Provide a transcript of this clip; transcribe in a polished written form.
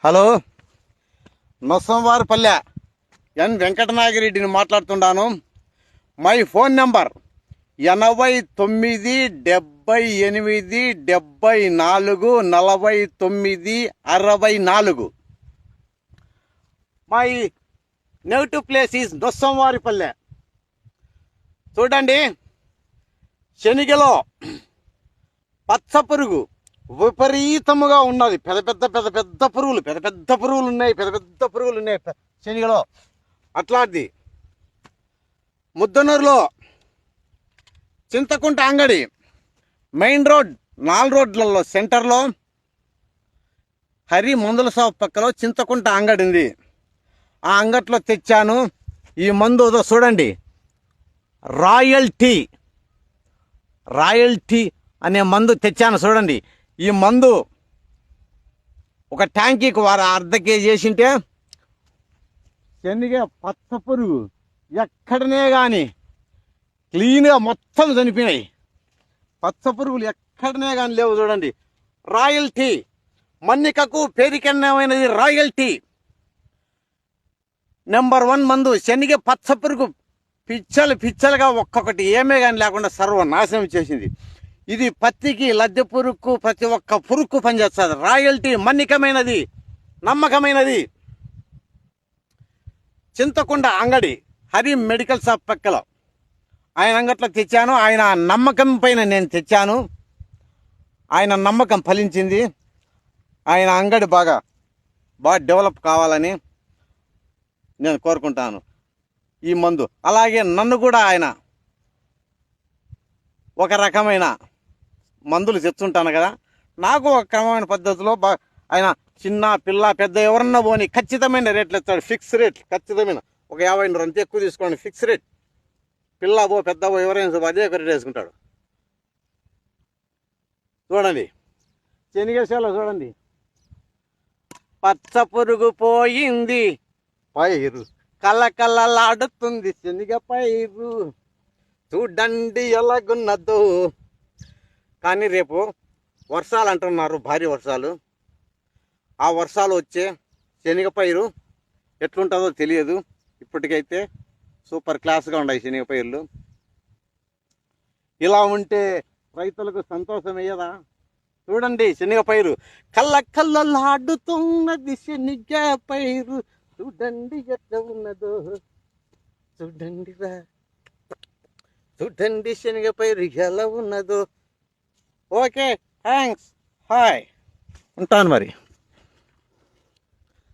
Hello, నొసంవారిపల్లె N వెంకటనాగిరెడ్డిని మాట్లాడుతున్నాను. My phone number 8978744964. My negative place is Nosamvaripalle. చూడండి, శనిగలో పచ్చ పురుగు విపరీతముగా ఉన్నది. పెద్ద పురుగులు ఉన్నాయి శనిగలో. అట్లాంటిది ముద్దనూరులో చింతకుంట అంగడి మెయిన్ రోడ్ 4 రోడ్లలో సెంటర్లో హరి మందుల షాప్ పక్కలో చింతకుంట అంగడి ఉంది. ఆ అంగట్లో తెచ్చాను ఈ మందు. చూడండి, రాయల్ టీ అనే మందు తెచ్చాను. చూడండి, ఈ మందు ఒక ట్యాంకీకి అర్ధ కేజీ వేసింటే శనిగ పచ్చ పురుగు ఎక్కడనే కానీ క్లీన్గా మొత్తం చనిపోయినాయి. పచ్చ పురుగులు ఎక్కడనే కానీ లేవు. చూడండి, రాయల్ టీ మన్నికకు పేరికెన్నమైనది. రాయల్ టీ నెంబర్ 1 మందు. శనిగ పచ్చ పురుగు పిచ్చలుగా ఒక్కొక్కటి ఏమే కానీ లేకుండా సర్వనాశనం చేసింది. ఇది పత్తికి, లద్దె పురుగుకు, ప్రతి ఒక్క పురుగుకు పనిచేస్తుంది. రాయల్ టీ మన్నికమైనది, నమ్మకమైనది. చింతకుంట అంగడి హరి మెడికల్ షాప్ పక్కలో ఆయన అంగట్లో తెచ్చాను. ఆయన నమ్మకం పైన నేను తెచ్చాను. ఆయన నమ్మకం ఫలించింది. ఆయన అంగడి బాగా డెవలప్ కావాలని నేను కోరుకుంటాను. ఈ మందు అలాగే నన్ను కూడా ఆయన ఒక రకమైన మందులు తెచ్చుంటాను కదా, నాకు ఒక క్రమమైన పద్ధతిలో ఆయన చిన్న పిల్ల పెద్ద ఎవరన్నా పోని ఖచ్చితమైన రేట్లు ఇస్తాడు. ఫిక్స్ రేట్ ఖచ్చితమైన. ఒక 50 అంత ఎక్కువ తీసుకోండి, ఫిక్స్ రేట్. పిల్ల పెద్ద ఎవరైనా అదే ఒక రేట్ వేసుకుంటాడు. చూడండి, శనిగేశాలో చూడండి, పచ్చ పురుగు పోయింది, పైరు కళ్ళకళ్ళలాడుతుంది శనిగ పైరు, చూడండి ఎలాగున్నదో. కానీ రేపు వర్షాలు అంటున్నారు, భారీ వర్షాలు. ఆ వర్షాలు వచ్చే శనిగ పైరు ఎట్లుంటుందో తెలియదు. ఇప్పటికైతే సూపర్ క్లాస్గా ఉన్నాయి శనిగ పైర్లు. ఇలా ఉంటే రైతులకు సంతోషం అయ్యేదా? చూడండి, శనిగ పైరు కళ్ళకళ్ళలాడుతున్నది శనిగ పైరు, చూడండి ఎట్లా ఉన్నదో. చూడండి శనిగ పైరు ఎలా ఉన్నదో. ఓకే, థ్యాంక్స్, హాయ్, ఉంటాను మరి.